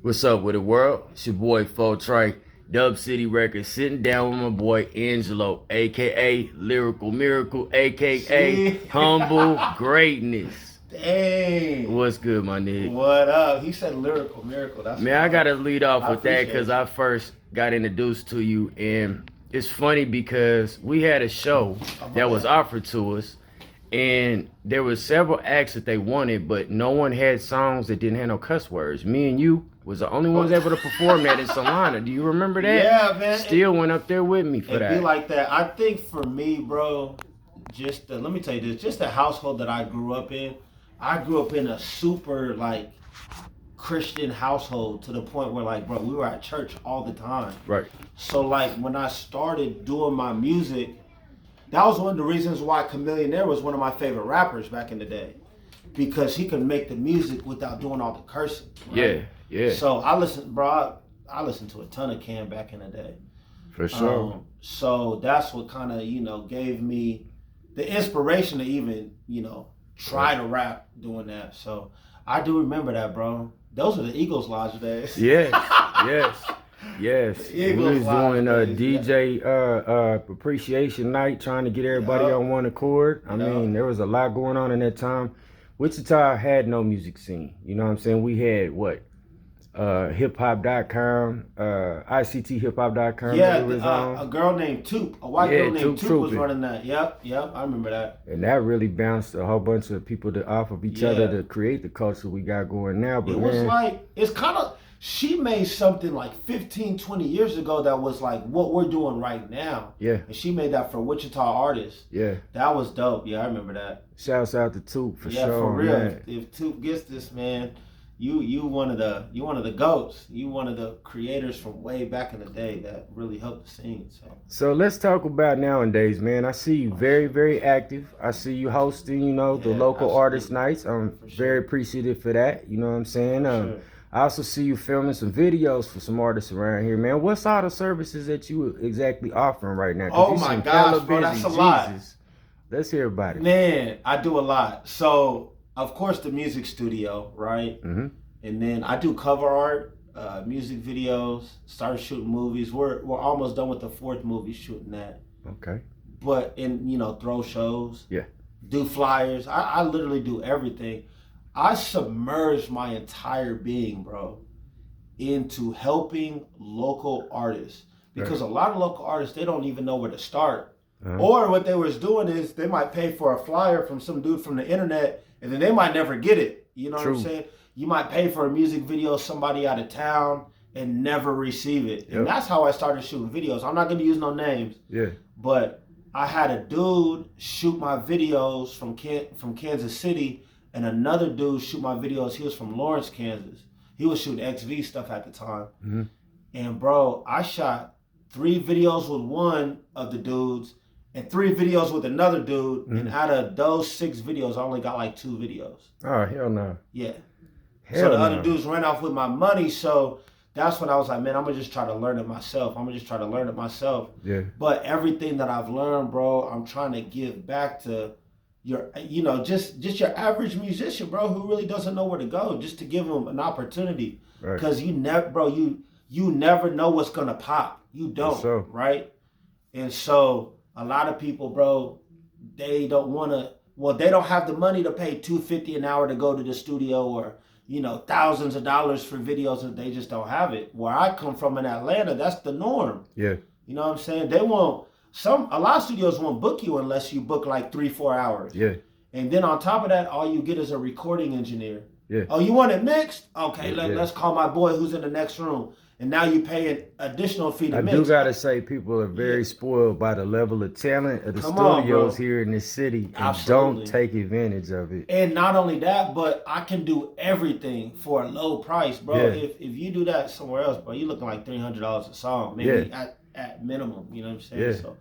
What's up with the world? It's your boy Fo Trey, Dub City Records, sitting down with my boy Angelo, aka Lyrical Miracle, aka Humble Greatness. Dang. What's good, my nigga? What up? He said Lyrical Miracle. That's Man, I gotta lead off with that because it. I first got introduced to you, and it's funny because we had a show that was offered to us, and there were several acts that they wanted, but no one had songs that didn't have no cuss words. Me and you was the only ones able to perform that in Solana. Do you remember that? Yeah, man. Still went up there with me for that. It'd be like that. I think for me, bro, let me tell you this, just the household that I grew up in. I grew up in a super like Christian household to the point where like, bro, we were at church all the time. Right. So like when I started doing my music, that was one of the reasons why Chamillionaire was one of my favorite rappers back in the day. Because he could make the music without doing all the cursing. Right? Yeah. So I listened, bro, I listened to a ton of Cam back in the day. For sure. So that's what kind of, gave me the inspiration to even, try to rap doing that. So I do remember that, bro. Those were the Eagles Lodge days. Yes. We was doing a DJ appreciation night, trying to get everybody on one accord. I mean, there was a lot going on in that time. Wichita had no music scene. You know what I'm saying? We had hiphop.com, ICThiphop.com. Yeah, a girl named Toop, a white girl named Toop was running that. Yep, I remember that. And that really bounced a whole bunch of people off of each other to create the culture we got going now. But it was like, it's kind of, she made something like 15, 20 years ago that was like what we're doing right now. Yeah. And she made that for Wichita artists. Yeah. That was dope. Yeah, I remember that. Shouts out to Toop for sure. Yeah, for real. Man. If Toop gets this, man, you one of the goats. You one of the creators from way back in the day that really helped the scene. So let's talk about nowadays, man. I see you very, very active. I see you hosting, the local artist nights. I'm very appreciative for that. You know what I'm saying? I also see you filming some videos for some artists around here, man. What's all the services that you exactly offering right now? Oh my gosh, bro, that's a lot. Let's hear about it. Man, I do a lot. So, of course, the music studio, right? Mm-hmm. And then I do cover art, music videos, started shooting movies. We're almost done with the 4th movie shooting that. Okay. But throw shows. Yeah. Do flyers. I literally do everything. I submerge my entire being, bro, into helping local artists. Because a lot of local artists, they don't even know where to start. Or what they was doing is they might pay for a flyer from some dude from the internet and then they might never get it. You know what I'm saying? You might pay for a music video, somebody out of town, and never receive it. And that's how I started shooting videos. I'm not going to use no names. Yeah. But I had a dude shoot my videos from Kansas City, and another dude shoot my videos. He was from Lawrence, Kansas. He was shooting XV stuff at the time. Mm-hmm. And bro, I shot 3 videos with one of the dudes and 3 videos with another dude. Mm-hmm. And out of those 6 videos, I only got like 2 videos. Oh, hell no. Yeah. So the other dudes ran off with my money. So that's when I was like, man, I'm going to just try to learn it myself. Yeah. But everything that I've learned, bro, I'm trying to give back to your, just your average musician, bro, who really doesn't know where to go, just to give them an opportunity. Because you never know what's going to pop. You don't, right? And so a lot of people, bro, they don't have the money to pay $250 an hour to go to the studio or, thousands of dollars for videos, and they just don't have it. Where I come from in Atlanta, that's the norm. Yeah. You know what I'm saying? They won't, a lot of studios won't book you unless you book like 3-4 hours. Yeah. And then on top of that, all you get is a recording engineer. Yeah. Oh, you want it mixed? Okay, let's call my boy who's in the next room. And now you pay an additional fee to mix. I do gotta say, people are very spoiled by the level of talent of the studios here in this city, and don't take advantage of it. And not only that, but I can do everything for a low price, bro. Yeah. If you do that somewhere else, bro, you're looking like $300 a song, maybe at minimum. You know what I'm saying? Yeah. So,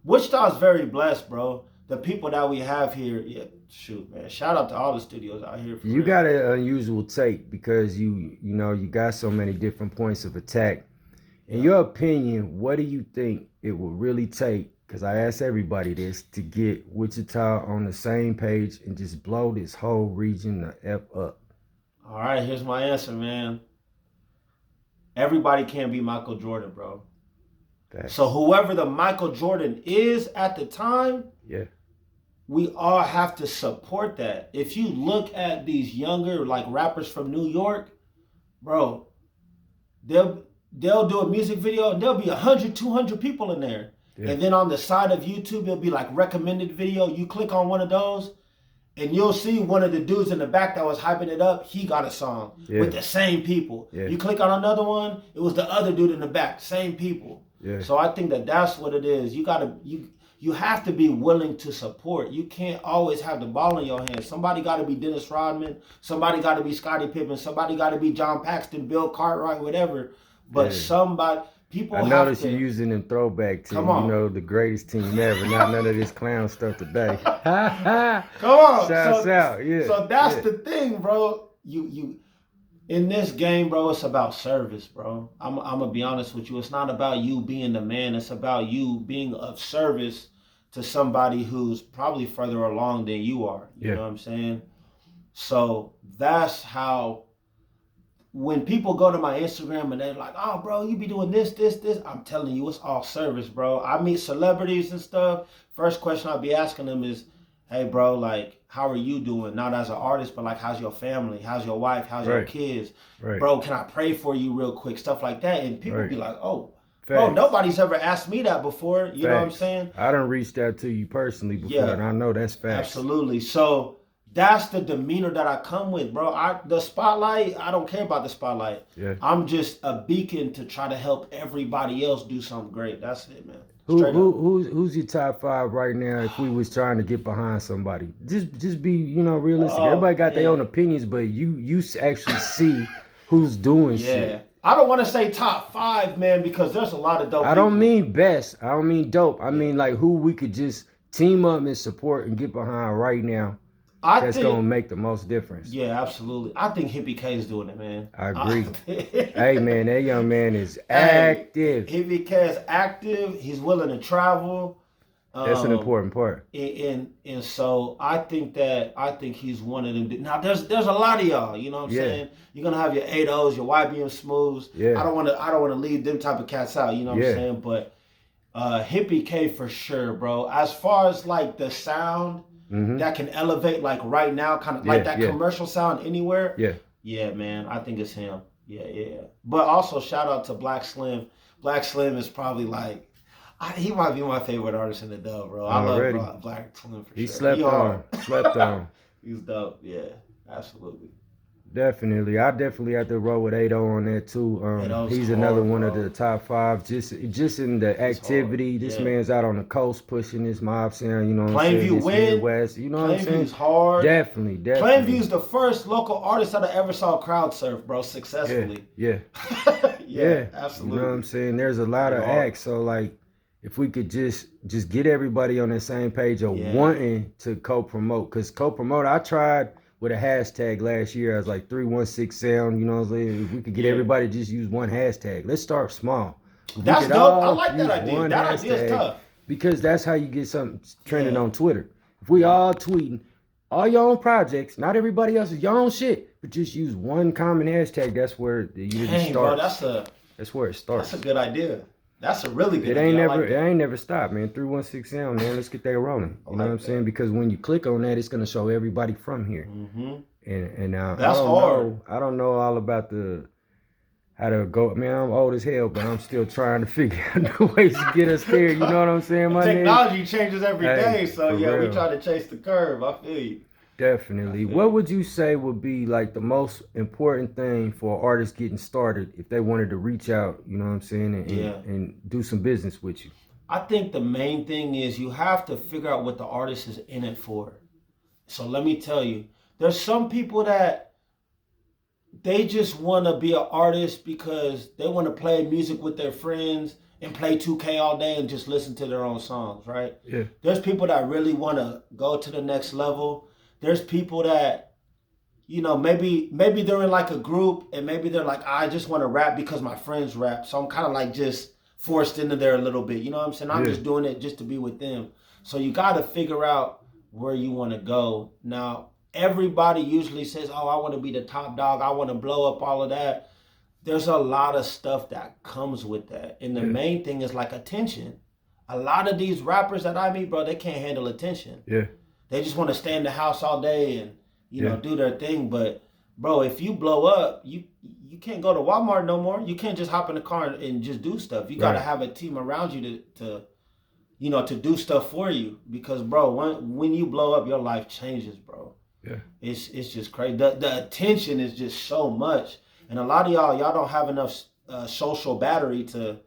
Wichita's very blessed, bro. The people that we have here, shoot, man. Shout out to all the studios out here. You got an unusual take because you got so many different points of attack. In your opinion, what do you think it will really take? Because I ask everybody this, to get Wichita on the same page and just blow this whole region the F up. All right, here's my answer, man. Everybody can't be Michael Jordan, bro. So whoever the Michael Jordan is at the time, we all have to support that. If you look at these younger like rappers from New York, bro, they'll do a music video and there'll be 100, 200 people in there. Yeah. And then on the side of YouTube, it'll be like recommended video. You click on one of those and you'll see one of the dudes in the back that was hyping it up. He got a song with the same people. Yeah. You click on another one, it was the other dude in the back, same people. Yeah. So I think that that's what it is. You have to be willing to support. You can't always have the ball in your hands. Somebody got to be Dennis Rodman. Somebody got to be Scottie Pippen. Somebody got to be John Paxton, Bill Cartwright, whatever. But people. I noticed you're using them throwback team. You know, the greatest team ever. Not none of this clown stuff today. Come on. Shouts out. Yeah. So that's the thing, bro. You in this game, bro, it's about service, bro. I'm gonna be honest with you. It's not about you being the man. It's about you being of service to somebody who's probably further along than you are. You know what I'm saying? So that's how, when people go to my Instagram and they're like, oh, bro, you be doing this. I'm telling you, it's all service, bro. I meet celebrities and stuff. First question I'll be asking them is, hey, bro, like, how are you doing? Not as an artist, but like, how's your family? How's your wife? How's your kids? Bro, can I pray for you real quick? Stuff like that. And people be like, oh, bro, nobody's ever asked me that before. You know what I'm saying? I done reached out to you personally before, and I know that's facts. Absolutely. So that's the demeanor that I come with, bro. The spotlight, I don't care about the spotlight. Yeah. I'm just a beacon to try to help everybody else do something great. That's it, man. Who's your top 5 right now if we was trying to get behind somebody? Just be, realistic. Everybody got their own opinions, but you actually see who's doing shit. I don't want to say top 5, man, because there's a lot of dope people. Don't mean best. I don't mean dope. I mean like who we could just team up and support and get behind right now. That's going to make the most difference. Yeah, absolutely. I think Hippie K is doing it, man. I agree. Hey, man, that young man is active. Hippie K is active. He's willing to travel. That's an important part. And so I think he's one of them. Now, there's a lot of y'all, you know what I'm saying? You're going to have your 8-0s, your YBM Smooths. Yeah. I don't want to leave them type of cats out, you know what I'm saying? But Hippie K for sure, bro. As far as like the sound, that can elevate like right now, kind of like that commercial sound anywhere. Yeah, man, I think it's him. Yeah. But also shout out to Black Slim. Black Slim is probably like, he might be my favorite artist in the dub, bro. I love Black Slim for sure. He slept on. He's dope. Yeah, absolutely. Definitely. I definitely have to roll with 8-0 on that too. He's another one of the top 5. Just in the activity. This man's out on the coast pushing this mob sound, you know what I'm saying? Midwest, you know what I'm saying? Plainview's hard. Definitely. Plainview's the first local artist that I ever saw crowd surf, bro, successfully. Yeah, absolutely. You know what I'm saying? There's a lot of acts, so like if we could just get everybody on the same page of wanting to co-promote. Because co-promote, I tried with a hashtag last year. I was like 316 sound, you know what I'm saying? If we could get everybody to just use one hashtag. Let's start small. That's dope. I like that idea. That idea's tough. Because that's how you get something trending on Twitter. If we all tweeting all your own projects, not everybody else's, your own shit, but just use one common hashtag, that's where the unity starts. Bro, that's where it starts. That's a good idea. That's a really good idea. It ain't never stopped, man. 316 sound, man. Let's get that rolling. You know what I'm saying? Because when you click on that, it's gonna show everybody from here. And that's hard. I don't know all about how to go. Man, I'm old as hell, but I'm still trying to figure out new ways to get us there. You know what I'm saying? Technology changes every day, so we try to chase the curve. I feel you. Definitely. What would you say would be like the most important thing for artists getting started if they wanted to reach out, you know what I'm saying, and do some business with you? I think the main thing is you have to figure out what the artist is in it for. So let me tell you, there's some people that they just want to be an artist because they want to play music with their friends and play 2K all day and just listen to their own songs, right? Yeah. There's people that really want to go to the next level. There's people that, maybe they're in like a group and maybe they're like, I just want to rap because my friends rap. So I'm kind of like just forced into there a little bit. You know what I'm saying? I'm just doing it just to be with them. So you got to figure out where you want to go. Now, everybody usually says, oh, I want to be the top dog. I want to blow up all of that. there's a lot of stuff that comes with that. And the main thing is like attention. A lot of these rappers that I meet, bro, they can't handle attention. Yeah. They just want to stay in the house all day and, you know, do their thing. But, bro, if you blow up, you can't go to Walmart no more. You can't just hop in the car and just do stuff. You got to have a team around you to you know, to do stuff for you. Because, bro, when you blow up, your life changes, bro. Yeah. It's just crazy. The attention is just so much. And a lot of y'all don't have enough social battery to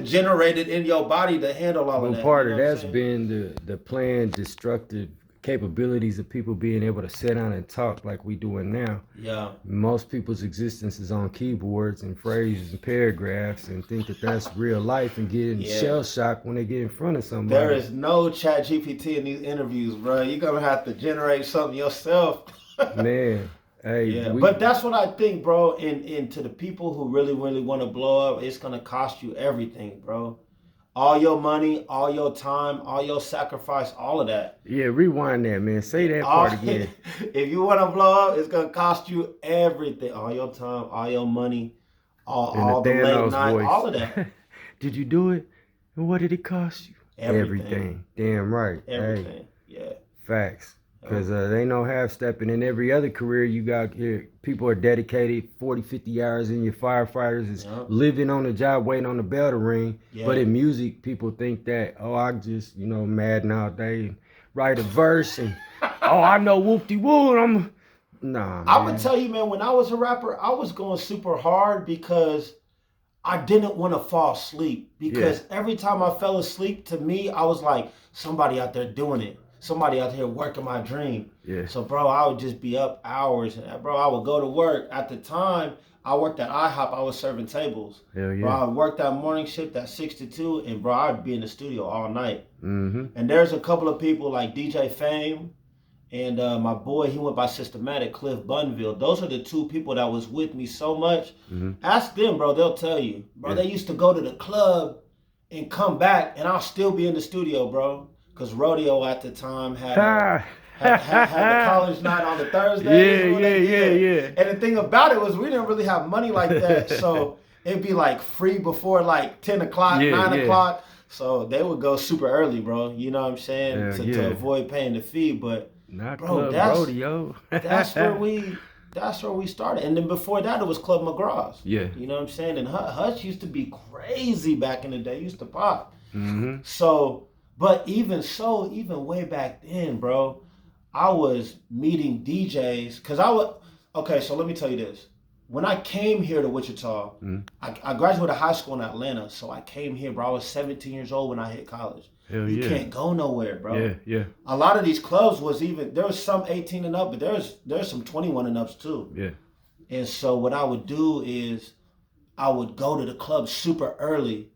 generate it in your body to handle all of that. Part of that's been the planned destructive capabilities of people being able to sit down and talk like we doing now. Yeah. Most people's existence is on keyboards and phrases and paragraphs and think that that's real life and getting shell shocked when they get in front of somebody. There is no chat GPT in these interviews, bro. You're going to have to generate something yourself. Man. Hey, but that's what I think, bro. And to the people who really, really want to blow up, it's going to cost you everything, bro. All your money, all your time, all your sacrifice, all of that. Yeah, rewind that, man. Say that part again. If you want to blow up, it's going to cost you everything. All your time, all your money, all the late night, voice. All of that. Did you do it? And what did it cost you? Everything. Damn right. Everything. Yeah. Facts. Because they ain't no half-stepping. In every other career you got here, people are dedicated 40, 50 hours in your firefighters is living on the job, waiting on the bell to ring. Yeah. But in music, people think that, I just, madden all day and write a verse and, I know whoop-de-woo. Nah, man. I would tell you, man, when I was a rapper, I was going super hard because I didn't want to fall asleep. Because every time I fell asleep, to me, I was like, somebody out there doing it. Somebody out here working my dream. Yeah. So, bro, I would just be up hours. And, bro, I would go to work. At the time, I worked at IHOP. I was serving tables. Hell yeah. Bro, I worked that morning shift at 6 to 2. And, bro, I'd be in the studio all night. Mm-hmm. And there's a couple of people like DJ Fame and my boy, he went by Systematic, Cliff Bunville. Those are the two people that was with me so much. Mm-hmm. Ask them, bro. They'll tell you. Bro, they used to go to the club and come back. And I'll still be in the studio, bro. Because Rodeo at the time had the college night on the Thursday. Yeah. And the thing about it was we didn't really have money like that. So it'd be like free before like 10 o'clock, 9 o'clock. So they would go super early, bro. You know what I'm saying? To avoid paying the fee. But not bro, that's Rodeo. that's where we started. And then before that, it was Club McGraw's. Yeah. You know what I'm saying? And Hutch used to be crazy back in the day. He used to pop. Mm-hmm. So... But even way back then, bro, I was meeting DJs. Okay, so let me tell you this. When I came here to Wichita, I graduated high school in Atlanta. So I came here, bro. I was 17 years old when I hit college. You can't go nowhere, bro. Yeah. A lot of these clubs there was some 18 and up, but there's some 21 and ups too. Yeah. And so what I would do is I would go to the club super early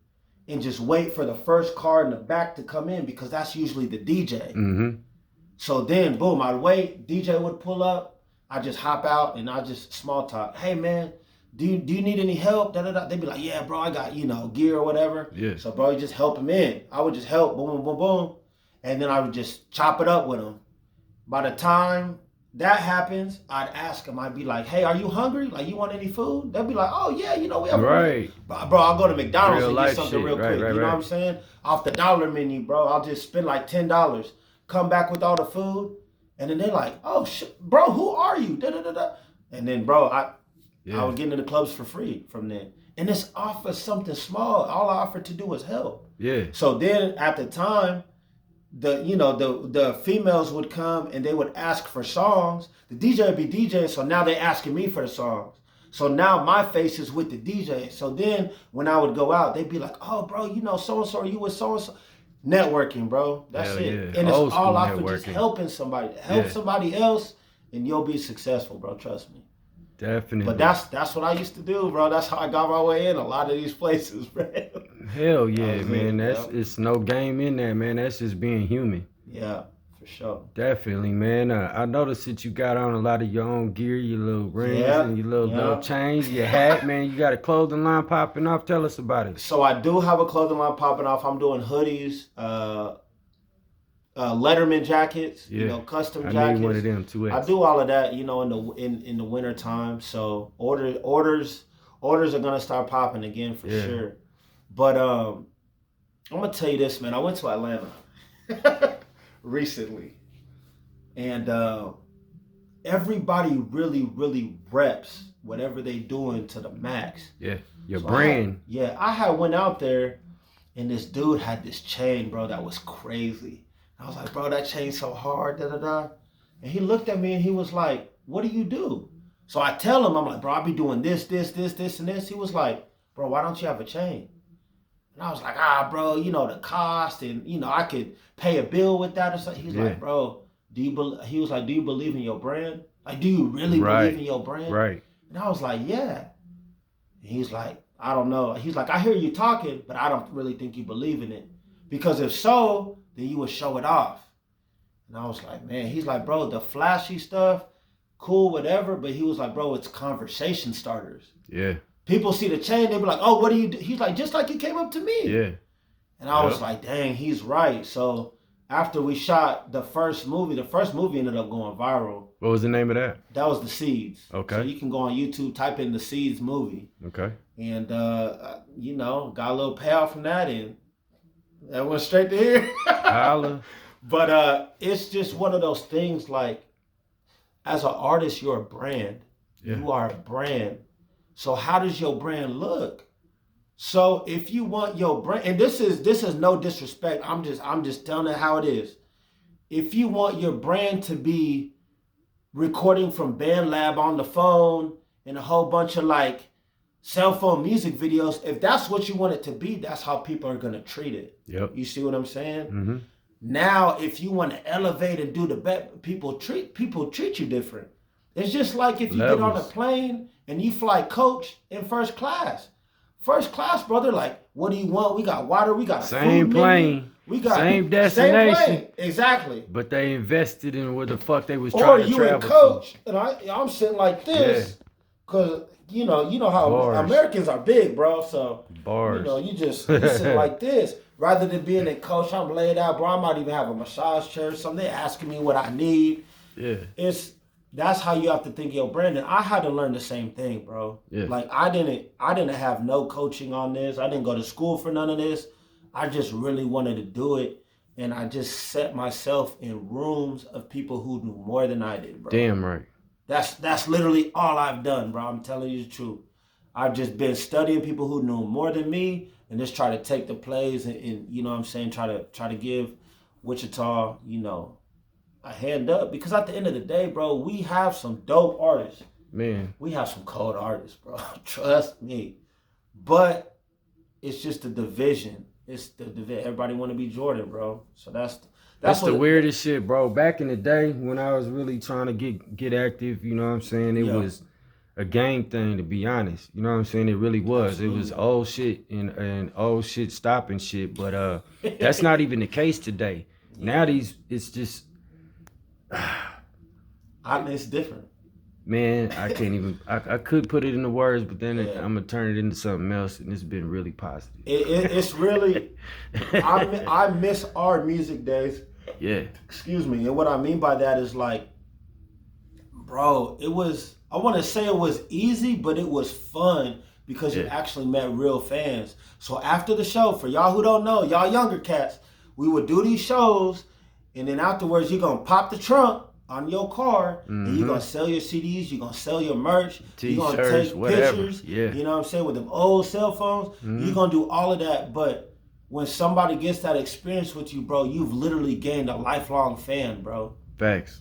and just wait for the first car in the back to come in because that's usually the DJ. Mm-hmm. So then, boom, I'd wait. DJ would pull up. I just hop out and I just small talk. Hey, man, do you need any help? They'd be like, yeah, bro, I got, gear or whatever. Yeah. So, bro, you just help him in. I would just help, boom, boom, boom, boom. And then I would just chop it up with him. By the time that happens, I'd ask them, I'd be like, hey, are you hungry? Like, you want any food? They'd be like, oh, yeah, we have right. Bro, I'll go to McDonald's real and get something real quick. Right, you know what I'm saying? Off the dollar menu, bro. I'll just spend like $10. Come back with all the food. And then they're like, oh, shit, bro, who are you? Da-da-da-da. And then, bro, I would get into the clubs for free from then. And it's offer something small. All I offered to do was help. Yeah. So then at the time, the females would come and they would ask for songs. The DJ would be DJing, so now they're asking me for the songs. So now my face is with the DJ. So then when I would go out, they'd be like, oh, bro, so-and-so, are you with so-and-so? Networking, bro. That's Hell it. Yeah. And it's all off of just helping somebody. Help somebody else and you'll be successful, bro. Trust me. Definitely. But that's what I used to do, bro. That's how I got my way in a lot of these places, bro. Hell yeah, man. It's no game in that, man. That's just being human. Yeah, for sure. Definitely, man. I noticed that you got on a lot of your own gear, your little rings and your little chains, your hat, man. You got a clothing line popping off. Tell us about it. So I do have a clothing line popping off. I'm doing hoodies, Letterman jackets, custom jackets. I need one of them too. I do all of that, in the winter time. So orders Orders are gonna start popping again for sure. But I'm gonna tell you this, man. I went to Atlanta recently, and everybody really reps whatever they doing to the max. Yeah, your brand. I had went out there, and this dude had this chain, bro, that was crazy. I was like, bro, that chain's so hard, da da da. And he looked at me and he was like, what do you do? So I tell him, I'm like, bro, I be doing this, and this. He was like, bro, why don't you have a chain? And I was like, bro, you know, the cost, and, you know, I could pay a bill with that or something. He's like, bro, do you believe in your brand? Like, do you really believe in your brand? Right. And I was like, yeah. And he's like, I don't know. He's like, I hear you talking, but I don't really think you believe in it. Because if so, then you would show it off. And I was like, man, he's like, bro, the flashy stuff, cool, whatever. But he was like, bro, it's conversation starters. Yeah. People see the chain, they be like, oh, what do you do? He's like, just like you came up to me. Yeah. And I was like, dang, he's right. So after we shot the first movie ended up going viral. What was the name of that? That was The Seeds. Okay. So you can go on YouTube, type in The Seeds movie. Okay. And, you know, got a little payoff from that, and that went straight to here. Holla. But it's just one of those things, like, as an artist, you're a brand. Yeah. You are a brand. So how does your brand look? So if you want your brand, and this is no disrespect, I'm just telling it how it is. If you want your brand to be recording from BandLab on the phone and a whole bunch of like cell phone music videos, if that's what you want it to be, that's how people are gonna treat it. Yep. You see what I'm saying? Mm-hmm. Now, if you want to elevate and do the best, people treat you different. It's just like if you get on a plane and you fly coach in first class. First class, brother, like, what do you want? We got water, we got same food plane. Menu. We got same destination. Same plane. Exactly. But they invested in what the fuck they was trying to travel. Or you and coach, and I'm sitting like this, because you know how Bars. Americans are big, bro. So Bars. You know, you sit like this. Rather than being in coach, I'm laid out, bro. I might even have a massage chair or something. They're asking me what I need. Yeah. That's how you have to think of your brand. And I had to learn the same thing, bro. Yeah. Like I didn't have no coaching on this. I didn't go to school for none of this. I just really wanted to do it. And I just set myself in rooms of people who knew more than I did, bro. Damn right. That's literally all I've done, bro. I'm telling you the truth. I've just been studying people who knew more than me and just try to take the plays and you know what I'm saying, try to give Wichita, you know, a hand up, because at the end of the day, bro, we have some dope artists. Man. We have some cold artists, bro. Trust me. But it's just the division. It's the division. Everybody want to be Jordan, bro. So that's the weirdest shit, bro. Back in the day when I was really trying to get active, you know what I'm saying? It was a gang thing, to be honest. You know what I'm saying? It really was. Absolutely. It was old shit and old shit stopping shit. But that's not even the case today. Now it's just it's different. Man, I can't even. I could put it into words, but then I'm gonna turn it into something else, and it's been really positive. It's really. I miss our music days. Yeah. Excuse me, and what I mean by that is like, bro, it was. I want to say it was easy, but it was fun because you actually met real fans. So after the show, for y'all who don't know, y'all younger cats, we would do these shows. And then afterwards, you're going to pop the trunk on your car, and you're going to sell your CDs, you're going to sell your merch, you're going to take pictures, you know what I'm saying, with them old cell phones. You're going to do all of that. But when somebody gets that experience with you, bro, you've literally gained a lifelong fan, bro. Facts.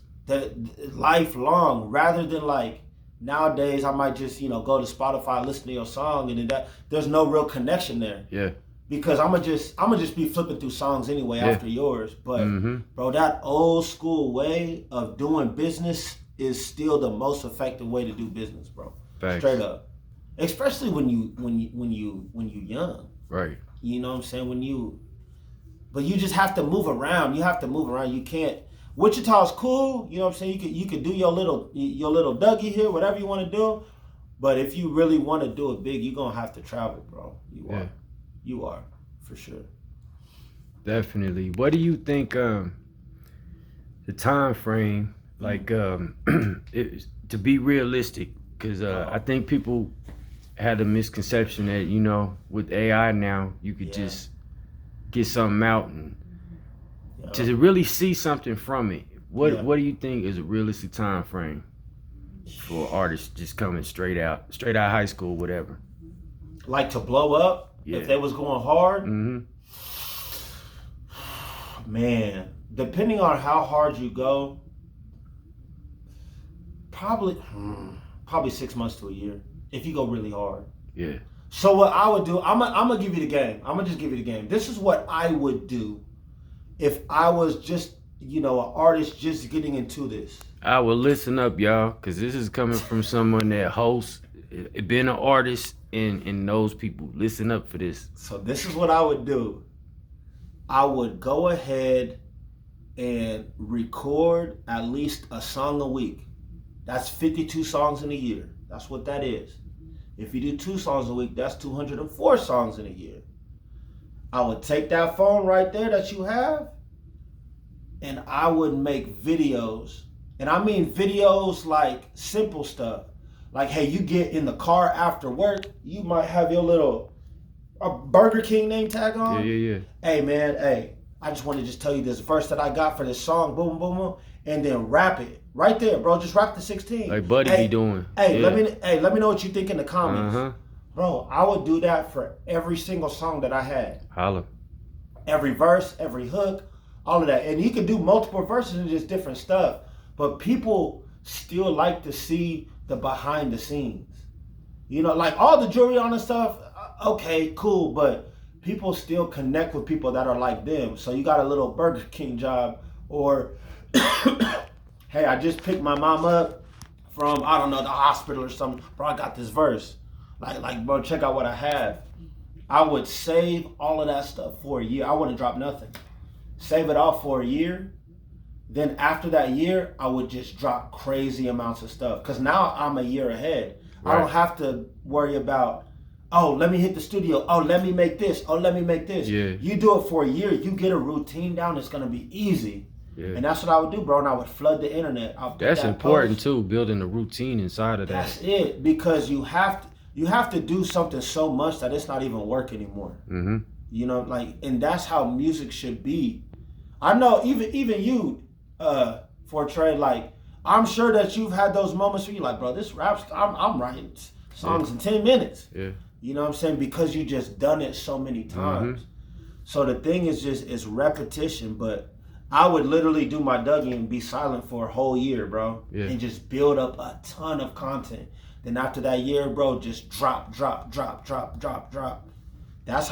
Lifelong, rather than like, nowadays, I might just, go to Spotify, listen to your song, and then there's no real connection there. Yeah. Because I'ma just be flipping through songs anyway after yours. But bro, that old school way of doing business is still the most effective way to do business, bro. Thanks. Straight up. Especially when you young. Right. You know what I'm saying? But you just have to move around. You have to move around. You can't. Wichita's cool. You know what I'm saying? You could do your little Dougie here, whatever you want to do. But if you really want to do it big, you're gonna have to travel, bro. You are, for sure. Definitely. What do you think the time frame, like, to be realistic? Because I think people had a misconception that, you know, with AI now, you could just get something out and to really see something from it. What do you think is a realistic time frame for artists just coming straight out of high school, whatever? Like to blow up if they was going hard? Mm-hmm. Man, depending on how hard you go, probably 6 months to a year if you go really hard. Yeah. So what I would do, I'm gonna give you the game. I'm gonna just give you the game. This is what I would do if I was just, you know, an artist just getting into this. I will listen up, y'all, because this is coming from someone that hosts, been an artist, and knows people. Listen up for this. So this is what I would do. I would go ahead and record at least a song a week. That's 52 songs in a year. That's what that is. If you do 2 songs a week, that's 204 songs in a year. I would take that phone right there that you have, and I would make videos. And I mean videos like simple stuff. Like, hey, you get in the car after work, you might have your little Burger King name tag on. Yeah. Hey, man, I just want to just tell you this verse that I got for this song, boom, boom, boom, and then rap it. Right there, bro. Just rap the 16. Like Buddy be doing. Hey, let me know what you think in the comments. Bro, I would do that for every single song that I had. Holla. Every verse, every hook, all of that. And you could do multiple verses and just different stuff. But people still like to see the behind the scenes. You know, like all the jewelry on and stuff, okay, cool, but people still connect with people that are like them. So you got a little Burger King job, or hey, I just picked my mom up from, I don't know, the hospital or something. Bro, I got this verse. Like, bro, check out what I have. I would save all of that stuff for a year. I wouldn't drop nothing. Save it all for a year. Then after that year, I would just drop crazy amounts of stuff. Because now I'm a year ahead. Right. I don't have to worry about, oh, let me hit the studio. Oh, let me make this. Oh, let me make this. Yeah. You do it for a year. You get a routine down. It's going to be easy. Yeah. And that's what I would do, bro. And I would flood the internet. That's important too, building a routine inside of that. That's it. Because you have to do something so much that it's not even work anymore. Mm-hmm. You know, like, and that's how music should be. I know even you, Fortray, like, I'm sure that you've had those moments where you're like, bro, this rap's, I'm writing songs in 10 minutes. Yeah. You know what I'm saying? Because you just done it so many times. Mm-hmm. So the thing is it's repetition, but I would literally do my Dougie and be silent for a whole year, bro. Yeah. And just build up a ton of content. Then after that year, bro, just drop. That's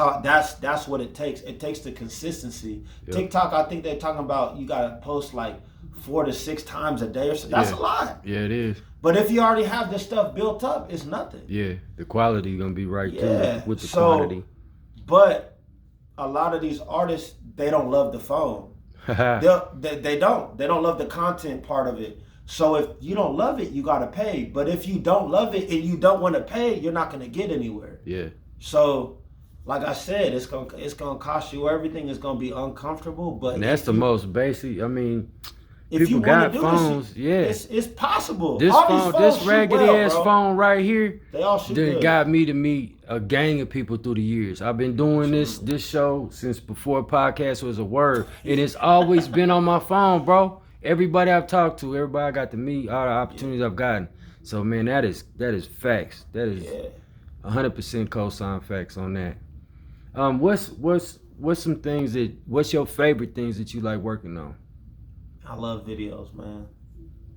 what it takes. It takes the consistency. Yep. TikTok, I think they're talking about you gotta post like 4 to 6 times a day or so. That's a lot. Yeah, it is. But if you already have this stuff built up, it's nothing. Yeah, the quality gonna be right too with the quantity. But a lot of these artists, they don't love the phone. they don't love the content part of it. So if you don't love it, you gotta pay. But if you don't love it and you don't want to pay, you're not gonna get anywhere. Yeah. So, like I said, it's gonna cost you everything. It's gonna be uncomfortable. But and that's the most basic. I mean, if people you got do phones. this, it's possible. This phone, this raggedy ass phone right here, they all shoot good. Got me to meet a gang of people through the years. I've been doing this show since before podcast was a word, and it's always been on my phone, bro. Everybody I've talked to, everybody I got to meet, all the opportunities I've gotten. So man, that is facts. That is 100% co-sign facts on that. What's some things what's your favorite things that you like working on? I love videos, man.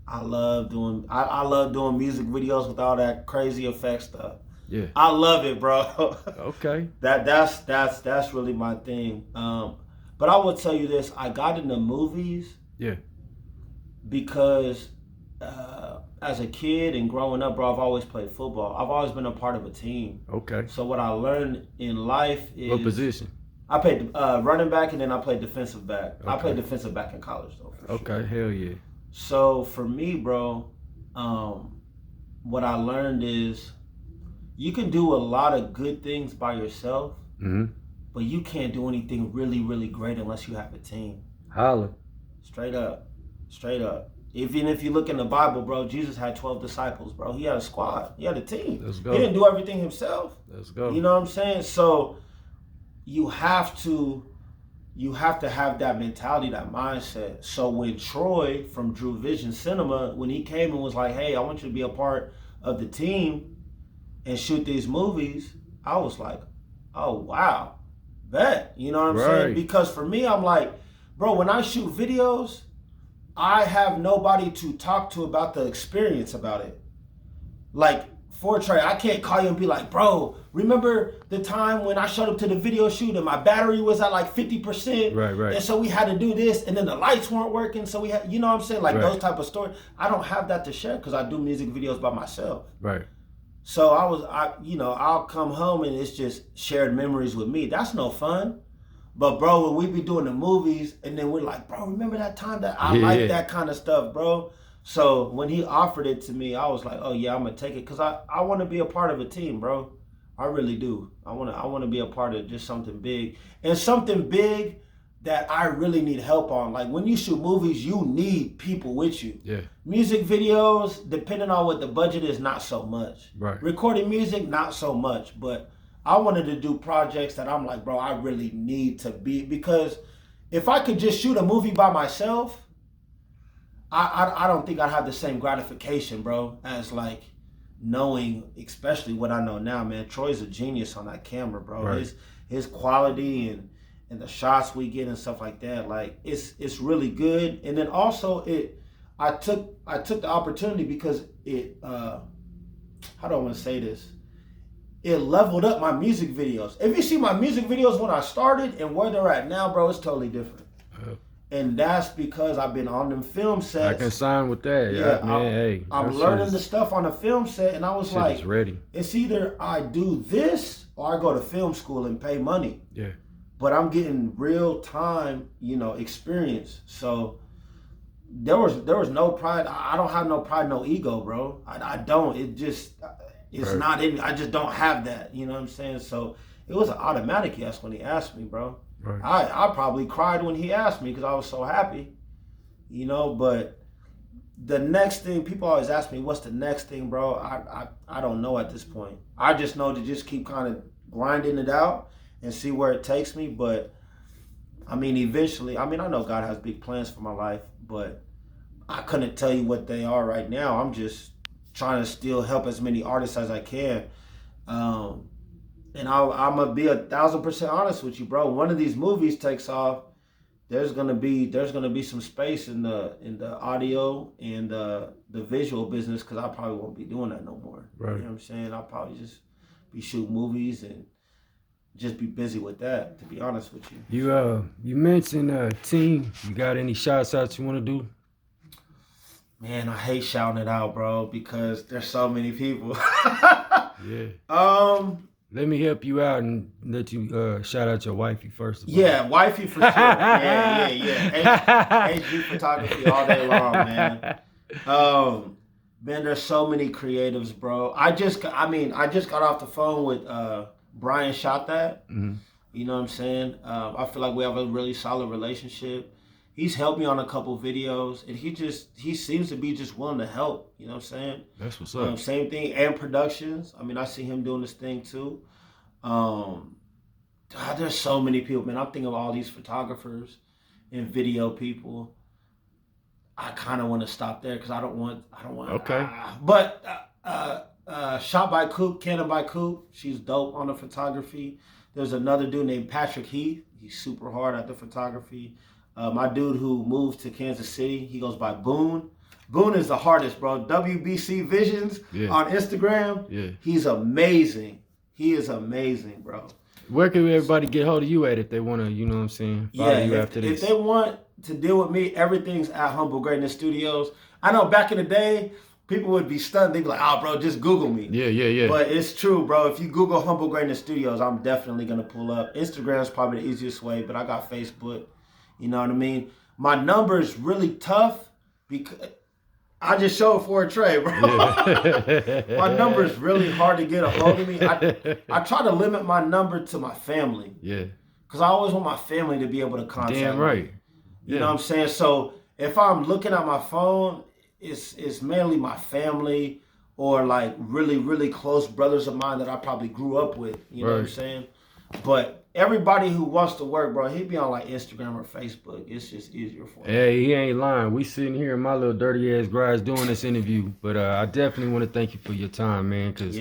I love doing music videos with all that crazy effect stuff. Yeah. I love it, bro. Okay. That's really my thing. But I will tell you this, I got into movies. Yeah. Because as a kid and growing up, bro, I've always played football. I've always been a part of a team. Okay. So what I learned in life is... What position? I played running back, and then I played defensive back. Okay. I played defensive back in college, though. Okay, hell yeah. So for me, bro, what I learned is you can do a lot of good things by yourself, but you can't do anything really, really great unless you have a team. Holla. Straight up. Even if you look in the Bible, bro, Jesus had 12 disciples, bro. He had a squad. He had a team. Let's go. He didn't do everything himself. Let's go. You know what I'm saying? So you have to have that mentality, that mindset. So when Troy from Drew Vision Cinema, when he came and was like, hey, I want you to be a part of the team and shoot these movies, I was like, oh, wow. Bet. You know what I'm saying? Because for me, I'm like, bro, when I shoot videos, I have nobody to talk to about the experience about it. Like, for Trey, I can't call you and be like, bro, remember the time when I showed up to the video shoot and my battery was at like 50%? Right. And so we had to do this, and then the lights weren't working, so we had, you know what I'm saying? Like those type of stories. I don't have that to share because I do music videos by myself. Right. So I'll come home and it's just shared memories with me. That's no fun. But bro, when we be doing the movies and then we're like, bro, remember that time that I like that kind of stuff, bro. So when he offered it to me, I was like, oh yeah, I'm gonna take it because I want to be a part of a team, bro. I really do. I want to be a part of just something big and something big that I really need help on. Like when you shoot movies, you need people with you. Yeah. Music videos, depending on what the budget is, not so much. Right. Recording music, not so much, but I wanted to do projects that I'm like, bro, I really need to be, because if I could just shoot a movie by myself, I don't think I'd have the same gratification, bro, as like knowing, especially what I know now, man. Troy's a genius on that camera, bro. Right. His quality and the shots we get and stuff like that, like it's really good. And then also I took the opportunity because it how do I want to say this? It leveled up my music videos. If you see my music videos when I started and where they're at now, bro, it's totally different. And that's because I've been on them film sets. I can sign with that. Yeah, man, I'm learning the stuff on the film set, and I was like, it's ready. It's either I do this or I go to film school and pay money. Yeah. But I'm getting real time, experience. So there was no pride. I don't have no pride, no ego, bro. I don't. It's not in me. I just don't have that. You know what I'm saying? So it was an automatic yes when he asked me, bro. Right. I probably cried when he asked me because I was so happy. But the next thing, people always ask me, what's the next thing, bro? I don't know at this point. I just know to just keep kind of grinding it out and see where it takes me. But I mean, eventually, I know God has big plans for my life, but I couldn't tell you what they are right now. I'm just trying to still help as many artists as I can. And I'm gonna be 1,000% honest with you, bro. One of these movies takes off, there's gonna be some space in the audio and the visual business, because I probably won't be doing that no more. Right. You know what I'm saying? I'll probably just be shooting movies and just be busy with that, to be honest with you. You mentioned team. You got any shots out you want to do? Man, I hate shouting it out, bro, because there's so many people. Yeah. Let me help you out and let you shout out your wifey first of all. Yeah, wifey for sure. Yeah. HG photography all day long, man. Man, there's so many creatives, bro. I just got off the phone with Brian Shot That. Mm-hmm. You know what I'm saying? I feel like we have a really solid relationship. He's helped me on a couple videos, and he seems to be just willing to help. You know what I'm saying? That's what's up. Same thing, and productions. I see him doing this thing too. There's so many people, man. I'm thinking of all these photographers and video people. I kind of want to stop there because I don't want. Okay. But Shot by Coop, Canon by Coop. She's dope on the photography. There's another dude named Patrick Heath. He's super hard at the photography. My dude who moved to Kansas City, he goes by Boone. Boone is the hardest, bro. WBC Visions on Instagram. Yeah. He's amazing. He is amazing, bro. Where can everybody get hold of you at if they want to, you know what I'm saying, follow you after this? If they want to deal with me, everything's at Humble Greatness Studios. I know back in the day, people would be stunned. They'd be like, oh, bro, just Google me. Yeah. But it's true, bro. If you Google Humble Greatness Studios, I'm definitely going to pull up. Instagram's probably the easiest way, but I got Facebook. You know what I mean? My number is really tough because I just showed for a Trey, bro. Yeah. My number is really hard to get a hold of me. I try to limit my number to my family. Yeah. Because I always want my family to be able to contact me. Damn right. You know what I'm saying? So if I'm looking at my phone, it's mainly my family or like really, really close brothers of mine that I probably grew up with. You know what I'm saying? But everybody who wants to work, bro, he'd be on like Instagram or Facebook. It's just easier for him. Hey, he ain't lying. We sitting here in my little dirty ass garage doing this interview, but I definitely want to thank you for your time, man, because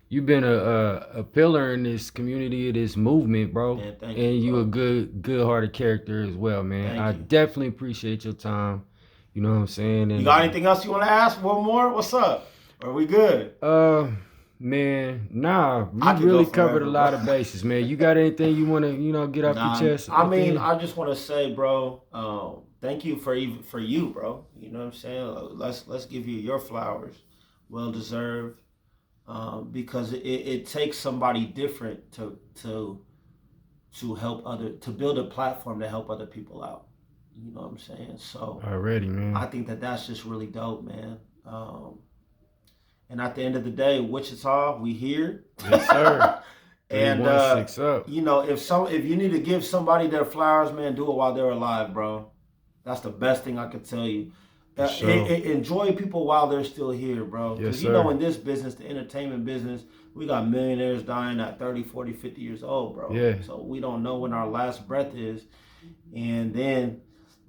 you've been a pillar in this community, this movement, bro. Man, and you a good-hearted character as well, man. I definitely appreciate your time. You know what I'm saying? And, you got anything else you want to ask? One more? What's up? Are we good? Man, nah, you really covered a lot of bases, man. You got anything you want to, get off your chest? I mean, I just want to say, bro, thank you for you, bro. You know what I'm saying? Let's give you your flowers, well deserved, because it takes somebody different to help to build a platform to help other people out. You know what I'm saying? So already, man. I think that's just really dope, man. And at the end of the day, Wichita, we here. Yes, sir. And if you need to give somebody their flowers, man, do it while they're alive, bro. That's the best thing I could tell you. Enjoy people while they're still here, bro. Because in this business, the entertainment business, we got millionaires dying at 30, 40, 50 years old, bro. Yeah. So we don't know when our last breath is. And then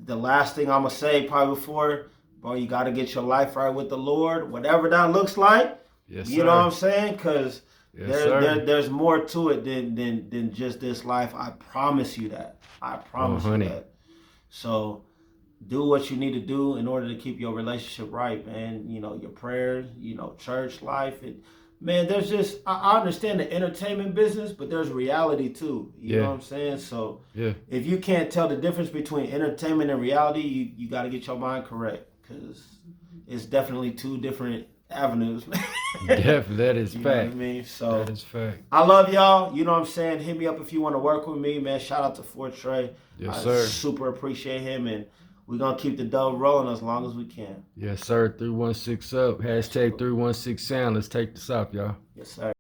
the last thing I'm going to say probably before, bro, you got to get your life right with the Lord, whatever that looks like. Yes, you know what I'm saying? Because there's more to it than just this life. I promise you that. I promise you that. So do what you need to do in order to keep your relationship right, man. Your prayers, church life. Man, there's just, I understand the entertainment business, but there's reality too. You know what I'm saying? So if you can't tell the difference between entertainment and reality, you got to get your mind correct. Because it's definitely two different avenues. That is fact. Know what I mean? So that is fact. I love y'all. You know what I'm saying? Hit me up if you want to work with me, man. Shout out to Fortrey. Yes, sir. Super appreciate him, and we're going to keep the dough rolling as long as we can. Yes, sir. 316 up. Hashtag 316 sound. Let's take this up, y'all. Yes, sir.